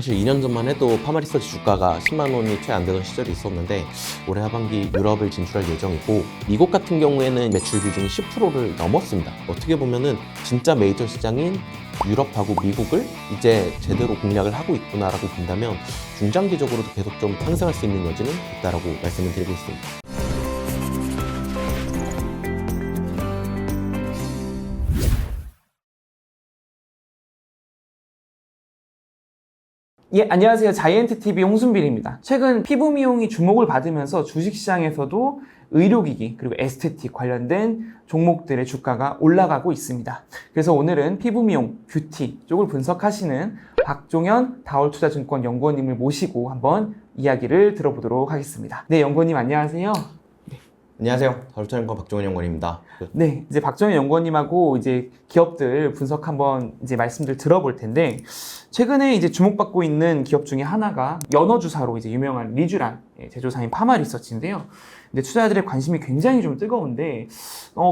사실 2년 전만 해도 파마리서치 주가가 10만 원이 채 안 되던 시절이 있었는데 올해 하반기 유럽을 진출할 예정이고 미국 같은 경우에는 매출 비중이 10%를 넘었습니다. 어떻게 보면은 진짜 메이저 시장인 유럽하고 미국을 이제 제대로 공략을 하고 있구나라고 본다면 중장기적으로도 계속 좀 상승할 수 있는 여지는 있다라고 말씀을 드리고 있습니다. 예, 안녕하세요. 자이언트TV 홍순빌입니다. 최근 피부 미용이 주목을 받으면서 주식시장에서도 의료기기 그리고 에스테틱 관련된 종목들의 주가가 올라가고 있습니다. 그래서 오늘은 피부 미용, 뷰티 쪽을 분석하시는 박종현 다올투자증권 연구원님을 모시고 한번 이야기를 들어보도록 하겠습니다. 네, 연구원님 안녕하세요. 안녕하세요. 다올투자증권 박종현 연구원입니다. 네, 이제 박정현 연구원님하고 이제 기업들 분석 한번 이제 말씀들 들어볼 텐데, 최근에 이제 주목받고 있는 기업 중에 하나가 연어 주사로 이제 유명한 리쥬란 제조사인 파마리서치인데요. 근데 투자자들의 관심이 굉장히 좀 뜨거운데,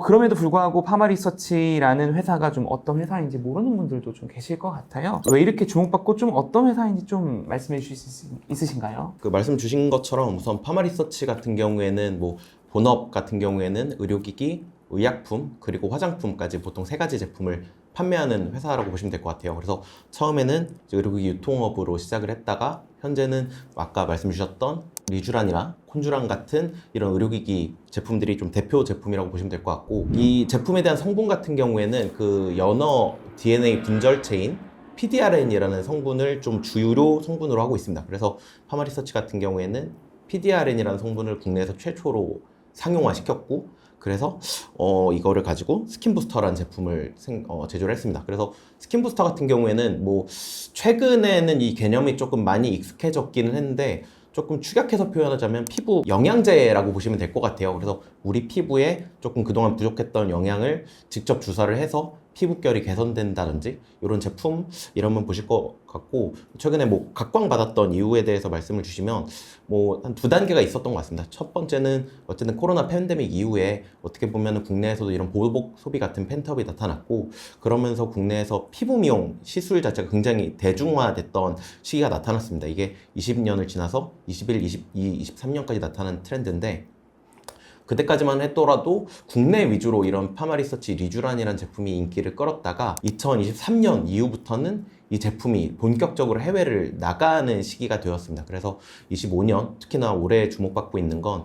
그럼에도 불구하고 파마리서치라는 회사가 좀 어떤 회사인지 모르는 분들도 좀 계실 것 같아요. 왜 이렇게 주목받고 좀 어떤 회사인지 좀 말씀해 주실 수 있으신가요? 그 말씀 주신 것처럼 우선 파마리서치 같은 경우에는 본업 같은 경우에는 의료기기, 의약품, 그리고 화장품까지 보통 3가지 제품을 판매하는 회사라고 보시면 될 것 같아요. 그래서 처음에는 의료기기 유통업으로 시작을 했다가 현재는 아까 말씀 주셨던 리쥬란이나 콘쥬란 같은 이런 의료기기 제품들이 좀 대표 제품이라고 보시면 될 것 같고, 이 제품에 대한 성분 같은 경우에는 그 연어 DNA 분절체인 PDRN이라는 성분을 좀 주요 성분으로 하고 있습니다. 그래서 파마리서치 같은 경우에는 PDRN이라는 성분을 국내에서 최초로 상용화시켰고, 그래서 이거를 가지고 스킨부스터라는 제품을 제조를 했습니다. 그래서 스킨부스터 같은 경우에는 최근에는 이 개념이 조금 많이 익숙해졌기는 했는데, 조금 축약해서 표현하자면 피부 영양제라고 보시면 될 것 같아요. 그래서 우리 피부에 조금 그동안 부족했던 영양을 직접 주사를 해서 피부결이 개선된다든지 이런 제품 이러면 보실 것 같고, 최근에 각광받았던 이유에 대해서 말씀을 주시면 한 2단계가 있었던 것 같습니다. 첫 번째는 어쨌든 코로나 팬데믹 이후에 어떻게 보면 국내에서도 이런 보복 소비 같은 팬텀이 나타났고, 그러면서 국내에서 피부 미용 시술 자체가 굉장히 대중화됐던 시기가 나타났습니다. 이게 20년을 지나서 21, 22, 23년까지 나타난 트렌드인데, 그때까지만 했더라도 국내 위주로 이런 파마리서치 리쥬란이라는 제품이 인기를 끌었다가 2023년 이후부터는 이 제품이 본격적으로 해외를 나가는 시기가 되었습니다. 그래서 25년, 특히나 올해 주목받고 있는 건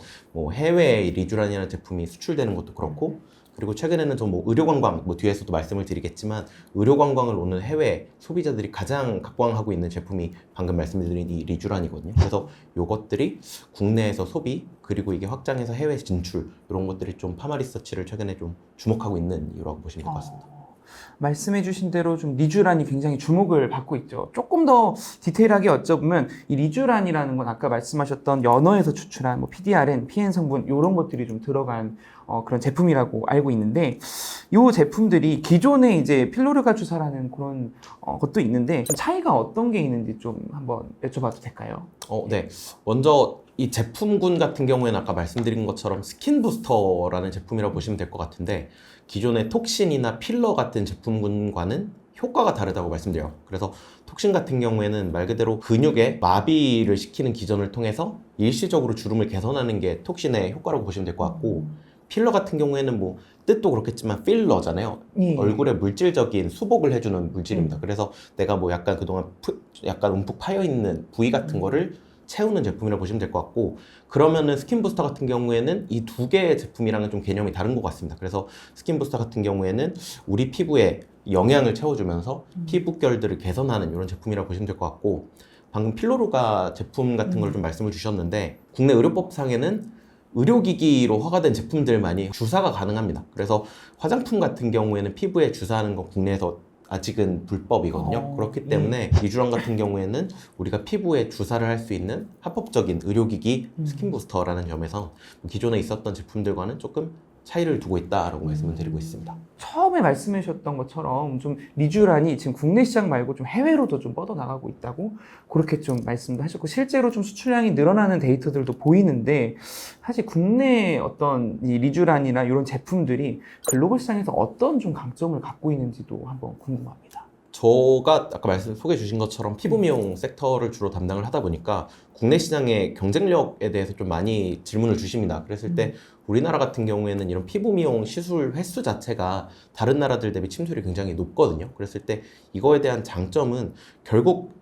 해외에 리쥬란이라는 제품이 수출되는 것도 그렇고, 그리고 최근에는 의료관광, 뒤에서도 말씀을 드리겠지만 의료관광을 오는 해외 소비자들이 가장 각광하고 있는 제품이 방금 말씀드린 이 리쥬란이거든요. 그래서 이것들이 국내에서 소비, 그리고 이게 확장해서 해외 진출, 이런 것들이 좀 파마리서치를 최근에 좀 주목하고 있는 이유라고 보시면 될 것 같습니다. 말씀해주신 대로 좀 리쥬란이 굉장히 주목을 받고 있죠. 조금 더 디테일하게 여쭤보면 이 리쥬란이라는 건 아까 말씀하셨던 연어에서 추출한 PDRN, PN 성분 이런 것들이 좀 들어간 그런 제품이라고 알고 있는데, 이 제품들이 기존에 이제 필로르가 주사라는 그런 것도 있는데 좀 차이가 어떤 게 있는지 좀 한번 여쭤봐도 될까요? 네. 먼저 이 제품군 같은 경우에는 아까 말씀드린 것처럼 스킨부스터라는 제품이라고 보시면 될 것 같은데, 기존의 톡신이나 필러 같은 제품군과는 효과가 다르다고 말씀드려요. 그래서 톡신 같은 경우에는 말 그대로 근육에 마비를 시키는 기전을 통해서 일시적으로 주름을 개선하는 게 톡신의 효과라고 보시면 될 것 같고, 필러 같은 경우에는 뜻도 그렇겠지만 필러잖아요. 얼굴에 물질적인 수복을 해주는 물질입니다. 그래서 내가 약간 그동안 약간 움푹 파여있는 부위 같은 거를 채우는 제품이라고 보시면 될 것 같고, 그러면은 스킨부스터 같은 경우에는 이 2개의 제품이랑은 좀 개념이 다른 것 같습니다. 그래서 스킨부스터 같은 경우에는 우리 피부에 영양을 채워주면서 피부결들을 개선하는 이런 제품이라고 보시면 될 것 같고, 방금 필로루가 제품 같은 걸 좀 말씀을 주셨는데, 국내 의료법상에는 의료기기로 허가된 제품들만이 주사가 가능합니다. 그래서 화장품 같은 경우에는 피부에 주사하는 건 국내에서 아직은 불법이거든요. 그렇기 때문에 리쥬란 같은 경우에는 우리가 피부에 주사를 할 수 있는 합법적인 의료기기 스킨부스터라는 점에서 기존에 있었던 제품들과는 조금 차이를 두고 있다라고 말씀을 드리고 있습니다. 처음에 말씀해 주셨던 것처럼 좀 리쥬란이 지금 국내 시장 말고 좀 해외로도 좀 뻗어나가고 있다고 그렇게 좀 말씀도 하셨고, 실제로 좀 수출량이 늘어나는 데이터들도 보이는데, 사실 국내 어떤 이 리쥬란이나 이런 제품들이 글로벌 시장에서 어떤 좀 강점을 갖고 있는지도 한번 궁금합니다. 저가 아까 소개해 주신 것처럼 피부 미용 섹터를 주로 담당을 하다 보니까 국내 시장의 경쟁력에 대해서 좀 많이 질문을 주십니다. 그랬을 때 우리나라 같은 경우에는 이런 피부 미용 시술 횟수 자체가 다른 나라들 대비 침투율이 굉장히 높거든요. 그랬을 때 이거에 대한 장점은 결국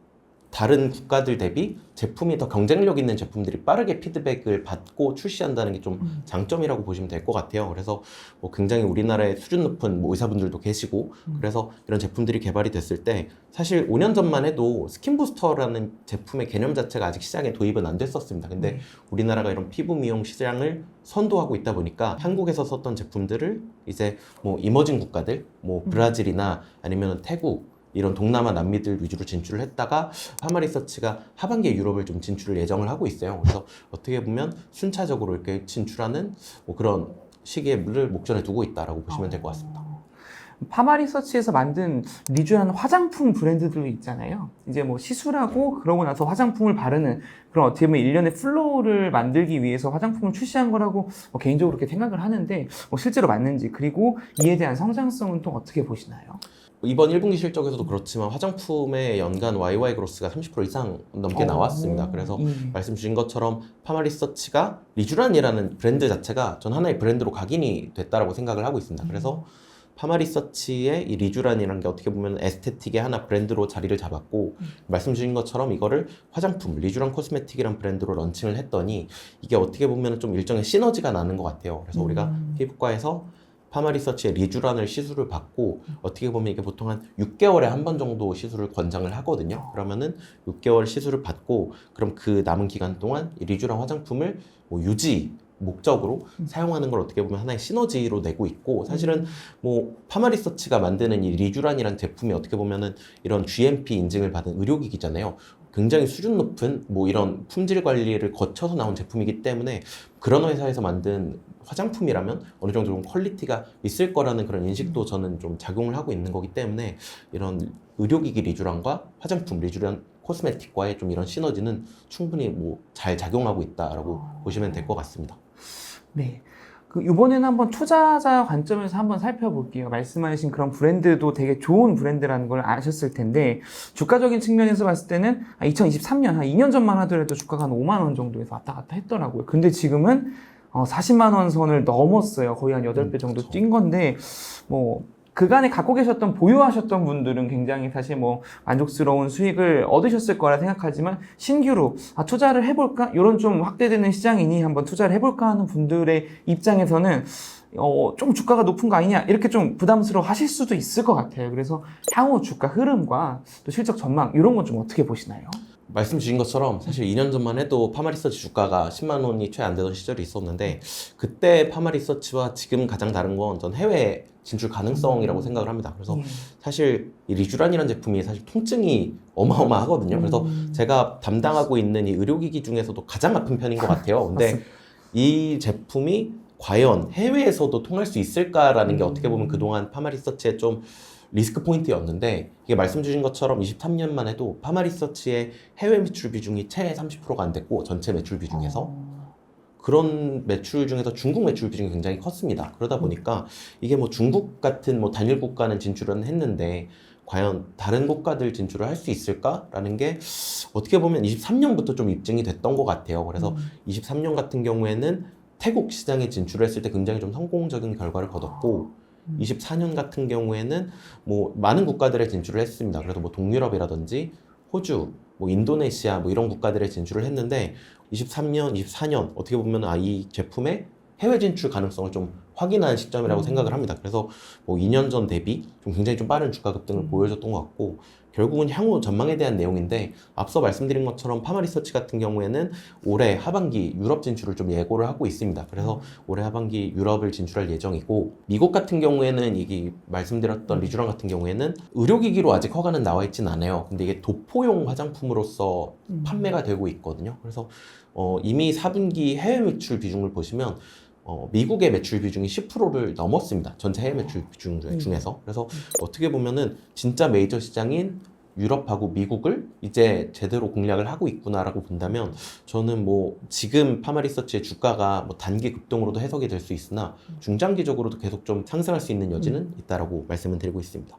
다른 국가들 대비 제품이 더 경쟁력 있는 제품들이 빠르게 피드백을 받고 출시한다는 게 좀 장점이라고 보시면 될 것 같아요. 그래서 뭐 굉장히 우리나라에 수준 높은 뭐 의사분들도 계시고 그래서 이런 제품들이 개발이 됐을 때 사실 5년 전만 해도 스킨부스터라는 제품의 개념 자체가 아직 시장에 도입은 안 됐었습니다. 근데 우리나라가 이런 피부 미용 시장을 선도하고 있다 보니까 한국에서 썼던 제품들을 이제 뭐 이머징 국가들, 뭐 브라질이나 아니면 태국 이런 동남아 남미들 위주로 진출을 했다가 파마리서치가 하반기에 유럽을 좀 진출을 예정을 하고 있어요. 그래서 어떻게 보면 순차적으로 이렇게 진출하는 뭐 그런 시기를 목전에 두고 있다라고 보시면 될 것 같습니다. 파마리서치에서 만든 리쥬라는 화장품 브랜드들도 있잖아요. 이제 뭐 시술하고 그러고 나서 화장품을 바르는 그런 어떻게 보면 일련의 플로우를 만들기 위해서 화장품을 출시한 거라고 개인적으로 그렇게 생각을 하는데 실제로 맞는지 그리고 이에 대한 성장성은 또 어떻게 보시나요? 이번 1분기 실적에서도 그렇지만 화장품의 연간 YY 그로스가 30% 이상 넘게 나왔습니다. 그래서 말씀 주신 것처럼 파마리서치가 리쥬란이라는 브랜드 자체가 전 하나의 브랜드로 각인이 됐다라고 생각을 하고 있습니다. 그래서 파마리서치의 이 리쥬란이라는 게 어떻게 보면 에스테틱의 하나 브랜드로 자리를 잡았고 말씀 주신 것처럼 이거를 화장품 리쥬란 코스메틱이라는 브랜드로 런칭을 했더니 이게 어떻게 보면 좀 일정의 시너지가 나는 것 같아요. 그래서 우리가 피부과에서 파마리서치의 리쥬란을 시술을 받고 어떻게 보면 이게 보통 한 6개월에 한 번 정도 시술을 권장을 하거든요. 그러면은 6개월 시술을 받고 그럼 그 남은 기간 동안 이 리쥬란 화장품을 뭐 유지 목적으로 사용하는 걸 어떻게 보면 하나의 시너지로 내고 있고 사실은 뭐 파마리서치가 만드는 이 리쥬란이라는 제품이 어떻게 보면은 이런 GMP 인증을 받은 의료기기잖아요. 굉장히 수준 높은 뭐 이런 품질 관리를 거쳐서 나온 제품이기 때문에 그런 회사에서 만든 화장품이라면 어느 정도 좀 퀄리티가 있을 거라는 그런 인식도 저는 좀 작용을 하고 있는 거기 때문에 이런 의료기기 리쥬란과 화장품 리쥬란 코스메틱과의 좀 이런 시너지는 충분히 뭐 잘 작용하고 있다라고 보시면 될 것 같습니다. 네. 이번에는 한번 투자자 관점에서 한번 살펴볼게요. 말씀하신 그런 브랜드도 되게 좋은 브랜드라는 걸 아셨을 텐데 주가적인 측면에서 봤을 때는 2023년 한 2년 전만 하더라도 주가가 한 5만 원 정도에서 왔다 갔다 했더라고요. 근데 지금은 40만 원 선을 넘었어요. 거의 한 8배 정도 그렇죠. 뛴 건데 뭐 그간에 갖고 계셨던 보유하셨던 분들은 굉장히 사실 뭐 만족스러운 수익을 얻으셨을 거라 생각하지만 신규로 투자를 해볼까? 이런 좀 확대되는 시장이니 한번 투자를 해볼까 하는 분들의 입장에서는 좀 주가가 높은 거 아니냐 이렇게 좀 부담스러워 하실 수도 있을 것 같아요. 그래서 향후 주가 흐름과 또 실적 전망 이런 건 좀 어떻게 보시나요? 말씀 주신 것처럼 사실 2년 전만 해도 파마리서치 주가가 10만 원이 채 안 되던 시절이 있었는데 그때 파마리서치와 지금 가장 다른 건 전 해외 진출 가능성이라고 생각을 합니다. 그래서 사실 이 리쥬란이라는 제품이 사실 통증이 어마어마하거든요. 그래서 제가 담당하고 있는 이 의료기기 중에서도 가장 아픈 편인 것 같아요. 근데 이 제품이 과연 해외에서도 통할 수 있을까라는 게 어떻게 보면 그동안 파마리서치의 좀 리스크 포인트였는데 이게 말씀 주신 것처럼 23년만 해도 파마리서치의 해외 매출 비중이 채 30%가 안 됐고 전체 매출 비중에서 그런 매출 중에서 중국 매출 비중이 굉장히 컸습니다. 그러다 보니까 이게 뭐 중국 같은 뭐 단일 국가는 진출은 했는데 과연 다른 국가들 진출을 할 수 있을까라는 게 어떻게 보면 23년부터 좀 입증이 됐던 것 같아요. 그래서 23년 같은 경우에는 태국 시장에 진출했을 때 굉장히 좀 성공적인 결과를 거뒀고 24년 같은 경우에는 뭐 많은 국가들에 진출을 했습니다. 그래도 뭐 동유럽이라든지 호주, 뭐 인도네시아 뭐 이런 국가들에 진출을 했는데 23년, 24년 어떻게 보면 이 제품의 해외 진출 가능성을 좀 확인한 시점이라고 생각을 합니다. 그래서 뭐 2년 전 대비 좀 굉장히 좀 빠른 주가 급등을 보여줬던 것 같고 결국은 향후 전망에 대한 내용인데 앞서 말씀드린 것처럼 파마리서치 같은 경우에는 올해 하반기 유럽 진출을 좀 예고를 하고 있습니다. 그래서 올해 하반기 유럽을 진출할 예정이고 미국 같은 경우에는 이게 말씀드렸던 리쥬란 같은 경우에는 의료기기로 아직 허가는 나와 있진 않아요. 근데 이게 도포용 화장품으로서 판매가 되고 있거든요. 그래서 이미 4분기 해외 매출 비중을 보시면 미국의 매출 비중이 10%를 넘었습니다. 전체 해외 매출 비중 중에서. 그래서 어떻게 보면은 진짜 메이저 시장인 유럽하고 미국을 이제 제대로 공략을 하고 있구나라고 본다면 저는 뭐 지금 파마리서치의 주가가 뭐 단기 급등으로도 해석이 될 수 있으나 중장기적으로도 계속 좀 상승할 수 있는 여지는 있다라고 말씀을 드리고 있습니다.